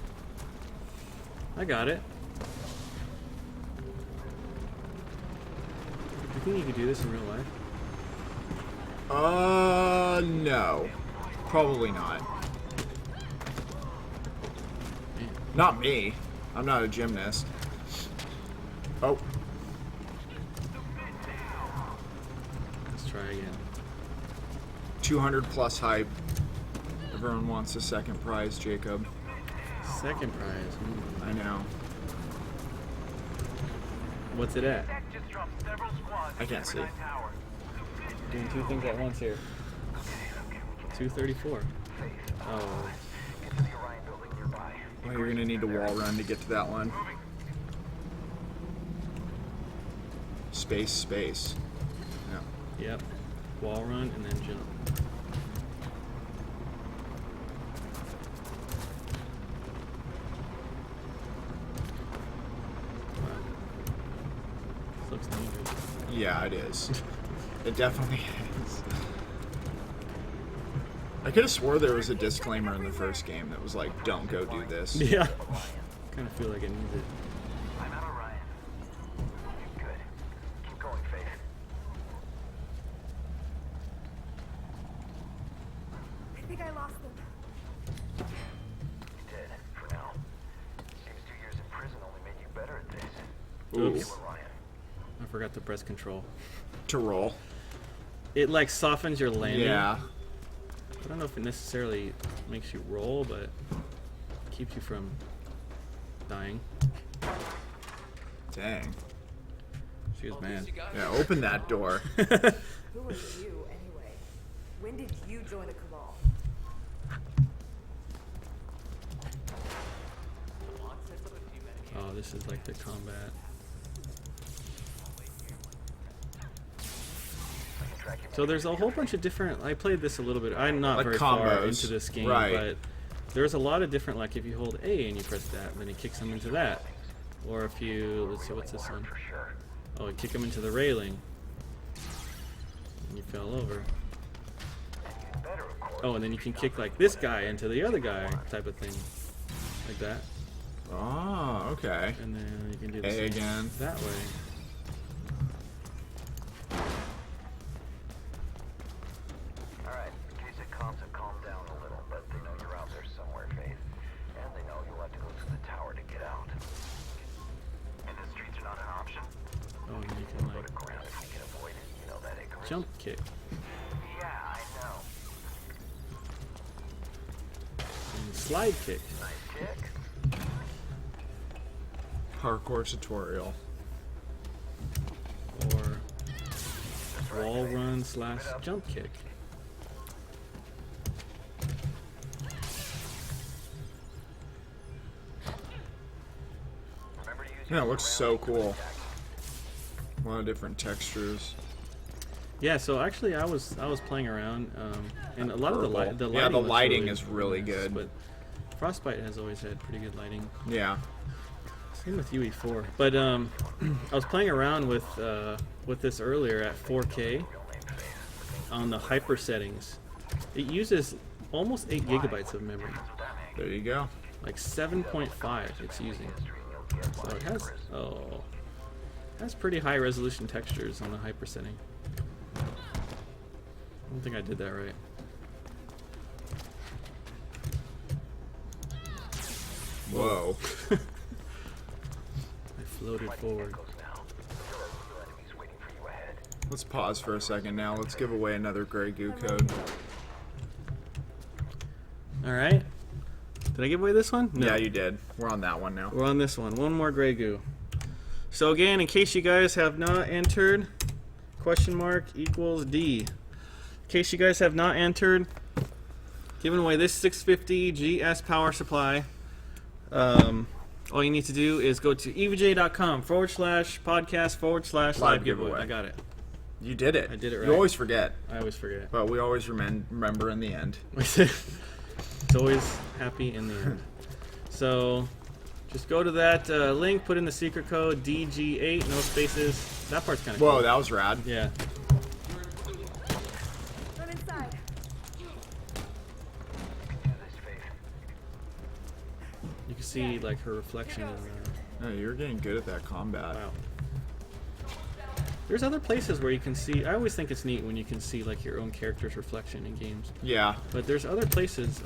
I got it. You think you could do this in real life? No. Probably not. Man. Not me. I'm not a gymnast. Oh, Let's try again. 200 plus hype. Everyone wants a second prize, Jacob. Second prize. I know. What's it at? Tech just dropped several squads I can't see. in tower. Doing two things at once here. 234. Oh, Get to the Orion building nearby. Well, you're gonna need to wall run to get to that one. Space, space. Yeah. yep. Wall run and then jump. Wow. This looks dangerous. Yeah, it is. It definitely is. I could have swore there was a disclaimer in the first game that was like, "Don't go do this." Yeah. Kind of feel like it needs it. I'm at Orion. Good. Keep going, Faith. I think I lost them. You did, for now. Seems 2 years in prison only made you better at this. Ooh. Oops. Orion. I forgot to press control. To roll. It like softens your landing. Yeah. I don't know if it necessarily makes you roll, but keeps you from dying. Dang. She was mad. Yeah, open that door. Who was you, anyway? When did you join the cabal? Oh, this is like the combat. So there's a whole bunch of different. I played this a little bit. I'm not Like very far combos, into this game, right. but there's a lot of different. Like if you hold A and you press that, then it kicks them into that. Or if you let's see, what's this one? For sure. Oh, you kick them into the railing, and you fell over. And even better, of course, Oh, and then you can kick like this guy into the other guy type of thing, like that. Oh, okay. And then you can do the A same again. that way. Alright, basic comms have calmed down a little, but they know you're out there somewhere, Faith. And they know you'll have to go through the tower to get out. And the streets are not an option? Oh, and then you can Go like to ground if we can avoid it. You know that, Icarus? jump kick. Yeah, I know. And slide kick. Nice kick. Parkour tutorial. Or wall run / jump kick. Remember to use Yeah, it your looks so ground cool. attack. A lot of different textures. Yeah, so actually I was playing around, and a lot of the Purple. lighting. Yeah, the looks lighting is really nice, good. But Frostbite has always had pretty good lighting. Yeah. Same with UE4. But I was playing around with this earlier at 4K on the hyper settings. It uses almost 8 gigabytes of memory, There you go. like 7.5 it's using. So it has pretty high resolution textures on the hyper setting. I don't think I did that right. Whoa. I floated forward. Let's pause for a second now. Let's give away another Grey Goo code. Alright. Did I give away this one? No. Yeah, you did. We're on that one now. We're on this one. One more Grey Goo. So again, in case you guys have not entered, $equals D. In case you guys have not entered, giving away this 650 GS power supply. All you need to do is go to evga.com/podcast/live Live giveaway. giveaway. I got it. You did it. I did it right. You always forget, I always forget. but we always remember in the end. It's always happy in the end. So just go to that link, put in the secret code DG8, no spaces. That part's kind of Whoa, cool. that was rad. Yeah. I'm inside. You can see like her reflection in the... Oh, you're getting good at that combat. Wow. There's other places where you can see... I always think it's neat when you can see like your own character's reflection in games. Yeah. But there's other places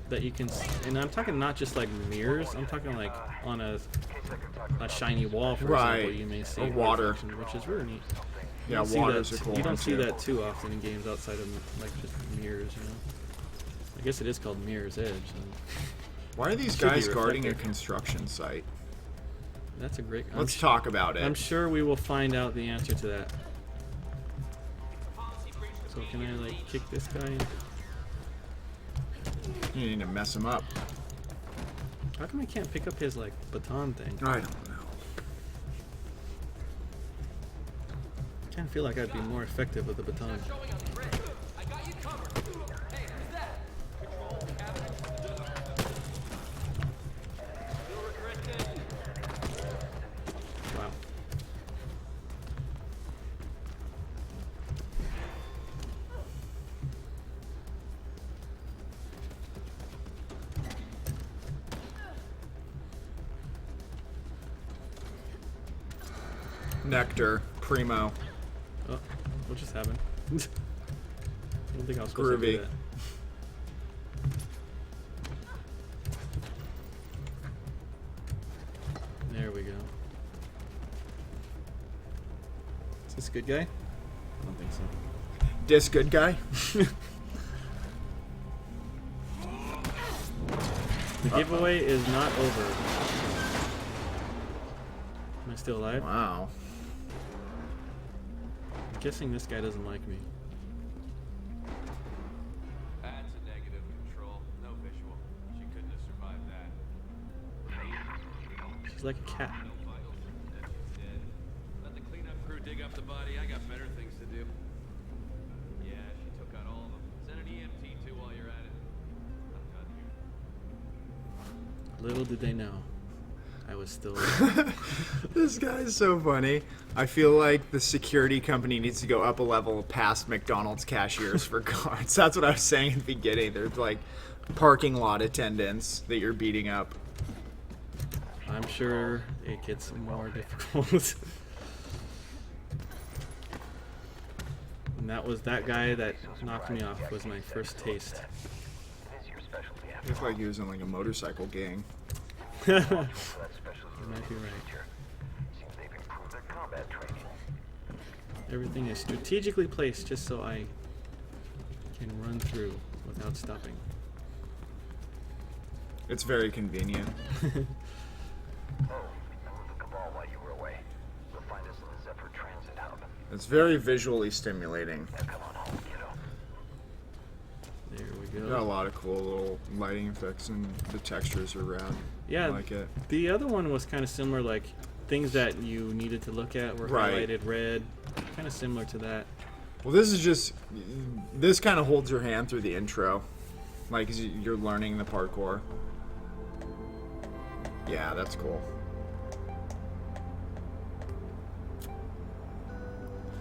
that you can... And I'm talking not just like mirrors. I'm talking like on a shiny wall, for example. You may see Or her water. reflection, which is really neat. Yeah, don't see waters that- are cool. You don't ones, see too. that too often in games outside of like just mirrors, you know. I guess it is called Mirror's Edge. And Why are these Should be guys guarding a reflective. construction site? that's a great. Let's talk about it. I'm sure we will find out the answer to that. So can I like kick this guy? You need to mess him up. How come I can't pick up his like baton thing? I don't know. I kind of feel like I'd be more effective with the baton. Wow. Nectar, primo. Oh, what just happened? I don't think I was supposed to do Groovy. that. There we go. Is this a good guy? I don't think so. This good guy? The giveaway is not over. Am I still alive? Wow. I'm guessing this guy doesn't like me. That's a negative control. No visual. She couldn't have survived that. She's like a cat. No vitals. She's dead. Let the cleanup crew dig up the body. I got better things to do. Yeah, she took out all of them. Send an EMT too while you're at it. I'm done here. Little did they know. I was still. This guy's so funny. I feel like the security company needs to go up a level past McDonald's cashiers for guards. That's what I was saying at the beginning. There's like parking lot attendants that you're beating up. I'm sure it gets more difficult. And that guy that knocked me off was my first taste. It is your specialty after Looks like he was in like a motorcycle gang. You that specialty might be right. feature. Seems they've improved their combat training. Everything is strategically placed just so I can run through without stopping. It's very convenient. Oh, I moved the Cabal while you were away. You'll find us in the Zephyr Transit Hub. It's very visually stimulating. Now come on home, kiddo. There we Got a go. lot of cool little lighting effects and the textures are rad. Yeah, I like it. the other one was kind of similar, like things that you needed to look at were Right. highlighted red. Kind of similar to that. Well, this kind of holds your hand through the intro, like as you're learning the parkour. Yeah, that's cool.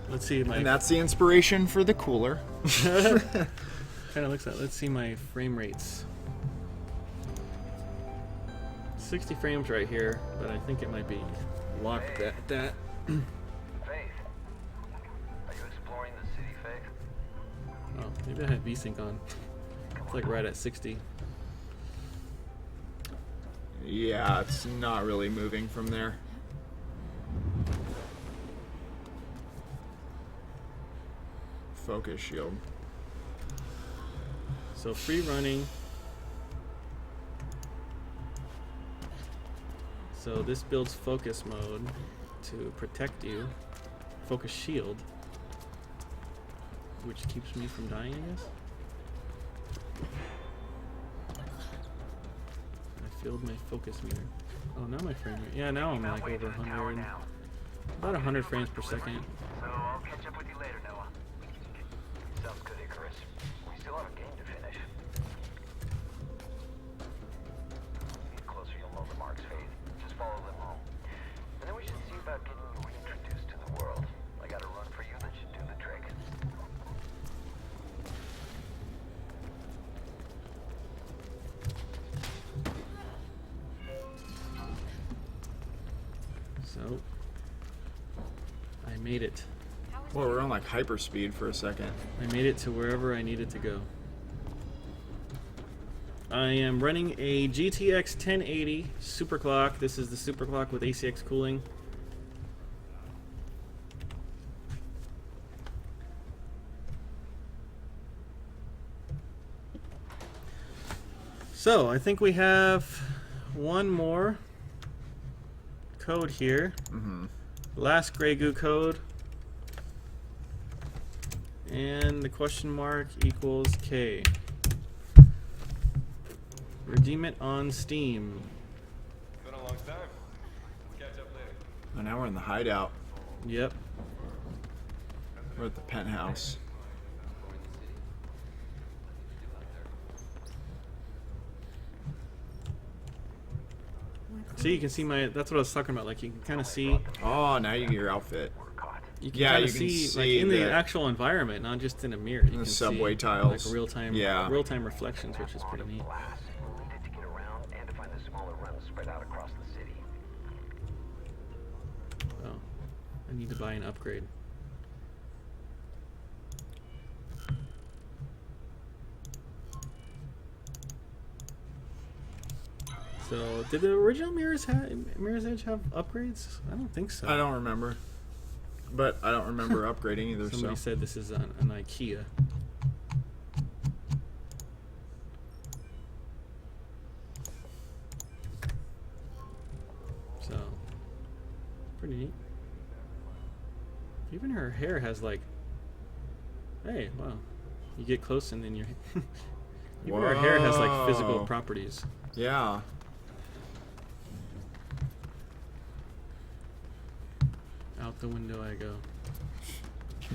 Let's see my And that's the inspiration for the cooler. kind of looks like. Let's see my frame rates. 60 frames right here, but I think it might be locked at that. Faith. Are you exploring the city, Faith? Oh, maybe I have VSync on. It's like right at 60. Yeah, it's not really moving from there. Focus shield. So free running. So this builds focus mode to protect you. Focus shield, which keeps me from dying, I guess. I filled my focus meter. Oh, now my frame rate. Yeah, now I'm like over 100. About 100 frames per second. So I'll catch up with you later, Noah. Sounds good, Icarus. We still have a game to finish. Get closer, you'll know the marks, Faith. Just follow them home. And then we should see about getting you reintroduced to the world. I got a run for you that should do the trick. So I made it. Well, we're on like hyperspeed for a second. I made it to wherever I needed to go. I am running a GTX 1080 superclock. This is the superclock with ACX cooling. So I think we have one more code here. Last Grey Goo code. And the question mark equals K. Redeem it on Steam. Been a long time. Catch up later. And now we're in the hideout. Yep. We're at the penthouse. See, you can see my. That's what I was talking about. Like you can kind of see. Oh, now you get your outfit. You can Yeah, kind you of can see, see like in the the- actual environment, not just in a mirror. You The can subway see, tiles. like Yeah. real time reflections, which is pretty neat. Blast. We'll need it to get around and to find the smaller runs spread out across the city. Oh, I need to buy an upgrade. So, did the original Mirror's Edge have upgrades? I don't think so. I don't remember. But I don't remember upgrading either, Somebody so. said this is an IKEA. So, pretty neat. Even her hair has like, hey, wow. You get close and then your even her hair has like physical Whoa. properties. Yeah. Out the window I go.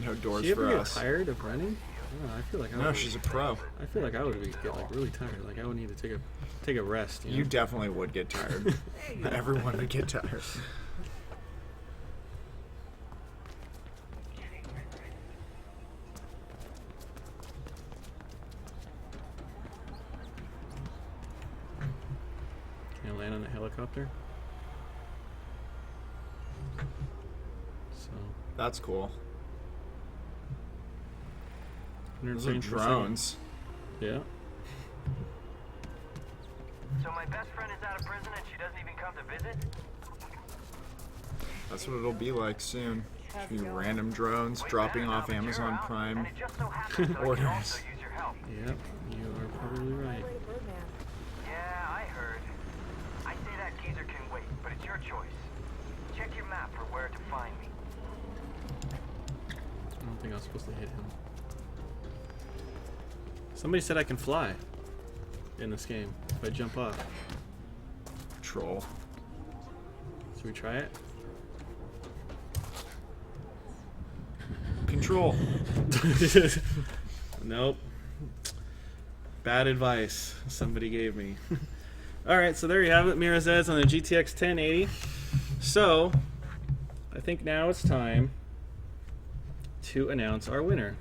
No doors Do you for ever get us. tired of running? I feel like I No, would she's a pro. I feel like I would get like really tired. Like I would need to take a rest. You know? You definitely would get tired. Everyone would get tired. Can I land on the helicopter? So That's cool. Those are 100 frames per second. drones. Yeah. So my best friend is out of prison and she doesn't even come to visit? That's what it'll be like soon. Be random drones dropping off Amazon Prime And it just so happens that I can orders. also use your help. Yep. You are probably right. Wait, Birdman. Yeah, I heard. I say that geezer can wait, but it's your choice. Check your map for where to find me. I don't think I was supposed to hit him. Somebody said I can fly in this game if I jump off. Troll. Should we try it? Control. Nope. Bad advice somebody gave me. Alright, so there you have it. Mirror's Edge on the GTX 1080. So, I think now it's time to announce our winner.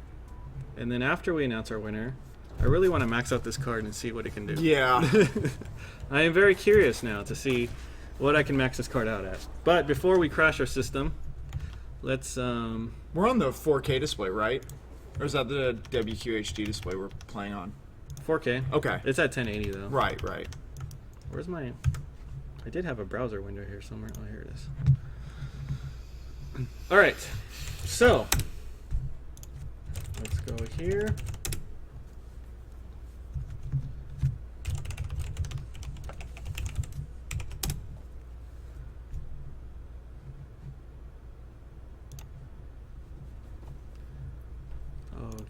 And then after we announce our winner, I really want to max out this card and see what it can do. Yeah. I am very curious now to see what I can max this card out at. But before we crash our system, let's We're on the 4K display, right? Or is that the WQHD display we're playing on? 4K. Okay. It's at 1080 though. Right, right. Where's my... I did have a browser window here somewhere. Oh, here it is. Alright. So. Let's go here.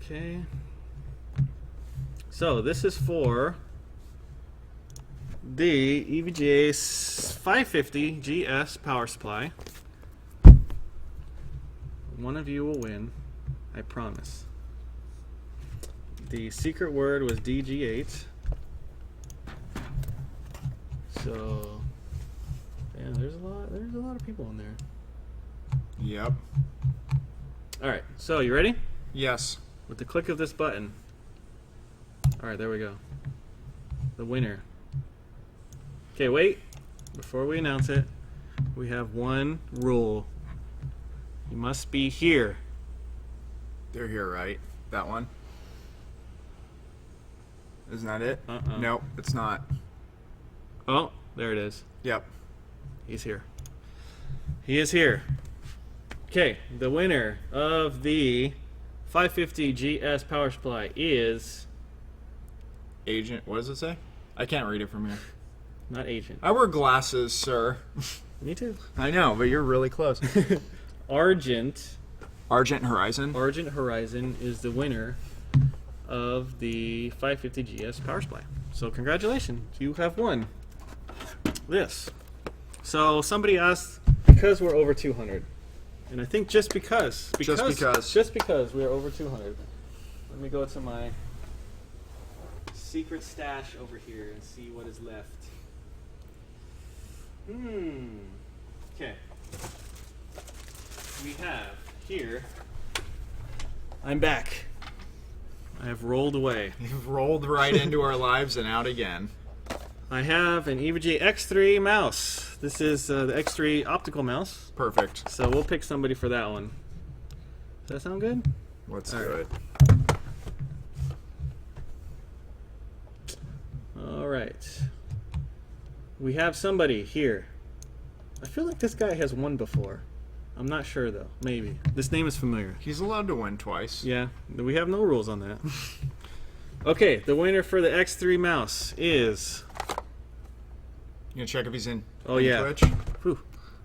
Okay. So this is for the EVGA 550 GS power supply. One of you will win, I promise. The secret word was DG8. So yeah, there's a lot of people in there. Yep. Alright, so you ready? Yes. With the click of this button. Alright, there we go. The winner. Okay, wait. Before we announce it, we have one rule. You must be here. They're here, right? That one? Isn't that it? Uh-uh. Nope, it's not. Oh, there it is. Yep. He's here. He is here. Okay, the winner of the 550 GS power supply is... Agent, what does it say? I can't read it from here. Not Agent. I wear glasses, sir. Me too. I know, but you're really close. Argent Horizon. Horizon is the winner of the 550 GS power supply. So congratulations, you have won this. So somebody asked, because we're over 200, and I think just because we're over 200. Let me go to my secret stash over here and see what is left. Okay. We have here. I'm back. I have rolled away. You've rolled right into our lives and out again. I have an EVGA X3 mouse. This is the X3 optical mouse. Perfect. So we'll pick somebody for that one. Does that sound good? Let's All do right. it. All right. We have somebody here. I feel like this guy has won before. I'm not sure though. Maybe. This name is familiar. He's allowed to win twice. Yeah, we have no rules on that. Okay, the winner for the X3 mouse is... You gonna check if he's in, Oh, in yeah. Twitch? Whew.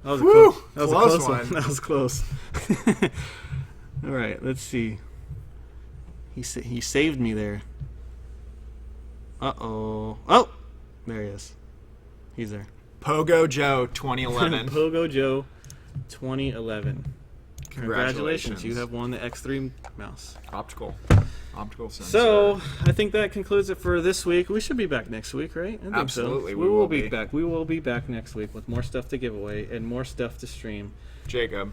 That was, Whew, that was a close close one. one. That was close. All right, let's see. He saved me there. Uh-oh. Oh! There he is. He's there. Pogo Joe 2011. Pogo Joe 2011. Congratulations. You have won the X3 mouse. Optical sensor. So, I think that concludes it for this week. We should be back next week, right? I think Absolutely, so. we will be. back. We will be back next week with more stuff to give away and more stuff to stream. Jacob,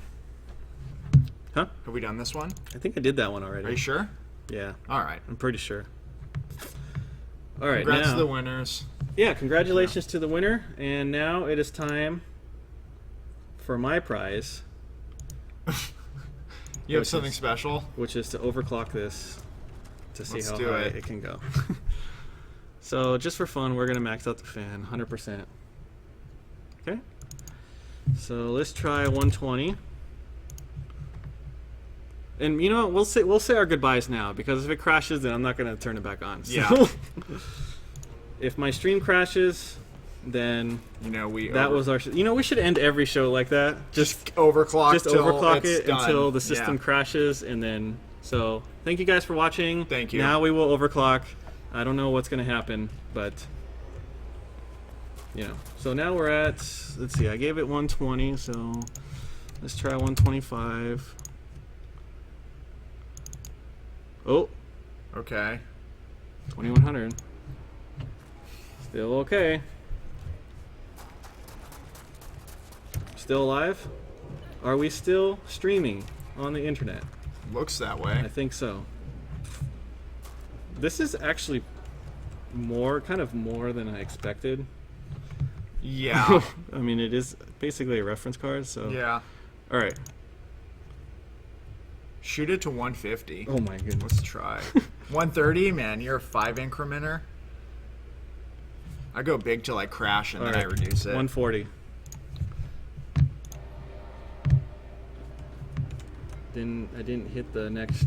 Huh? have we done this one? I think I did that one already. Are you sure? Yeah, All right. I'm pretty sure. All right, Congrats now, to the winners. yeah, congratulations to the winner. And now it is time for my prize, You have Which something is- special? which is to overclock this to see Let's how do high it. it can go. So just for fun, we're gonna max out the fan 100%. Okay. So let's try 120. And you know what? We'll say our goodbyes now, because if it crashes, then I'm not gonna turn it back on. So Yeah. if my stream crashes, then You know, that was our. You know, we should end every show like that. Just overclock. just till overclock it's it done. until the system Yeah. crashes, and then so thank you guys for watching. Thank you. Now we will overclock. I don't know what's gonna happen, but you know. So now we're at, let's see, I gave it 120, so let's try 125. Oh, Okay. 2100. Still okay. Still alive? Are we still streaming on the internet? Looks that I way. think so. This is actually kind of more than I expected. Yeah. I mean, it is basically a reference card, so. Yeah. All right. Shoot it to 150. Oh my goodness. Let's try. 130, man. You're a 5 incrementer. I go big till I crash and All then I right. reduce it. 140. I didn't hit the next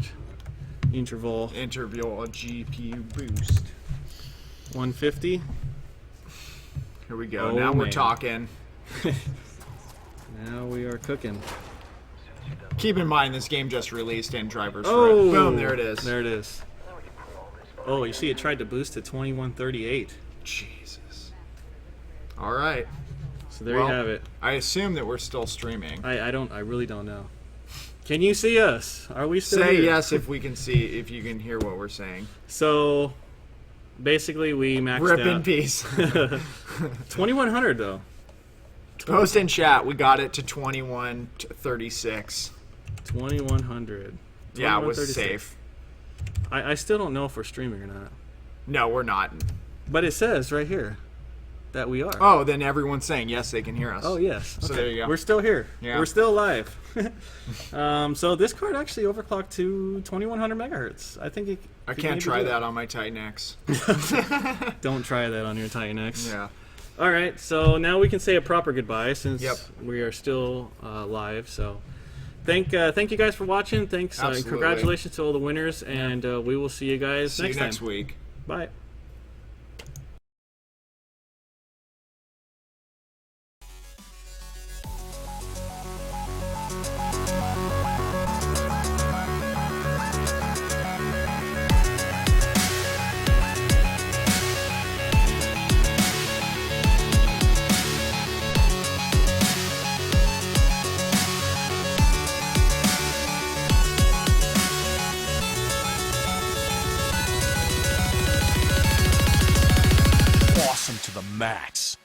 interval. Interval GPU boost. 150. Here we go. Oh, now we're man. talking. Now we are cooking. Keep in mind this game just released and drivers. Oh, Boom! There it is. There it is. Oh, you see, it tried to boost to 2138. Jesus. All right. So there Well, you have it. I assume that we're still streaming. I really don't know. Can you see us? Are we still Say here? yes if we can see, if you can hear what we're saying. So basically we maxed Rip out in peace. 2100 though. Post in chat. We got it to 2136. 2100. Yeah, it was 2136. safe. I still don't know if we're streaming or not. No, we're not. But it says right here that we are. Oh, then everyone's saying yes, they can hear us. Oh, yes. So there you go. We're still here. Yeah. We're still alive. So this card actually overclocked to 2100 megahertz. I think it I could can't maybe try do it. that on my Titan X. Don't try that on your Titan X. Yeah. All right, so now we can say a proper goodbye since Yep. we are still live. So thank you guys for watching. Thanks. And Absolutely. congratulations to all the winners, and we will see you guys See next you next time. week. Bye. Awesome to the max.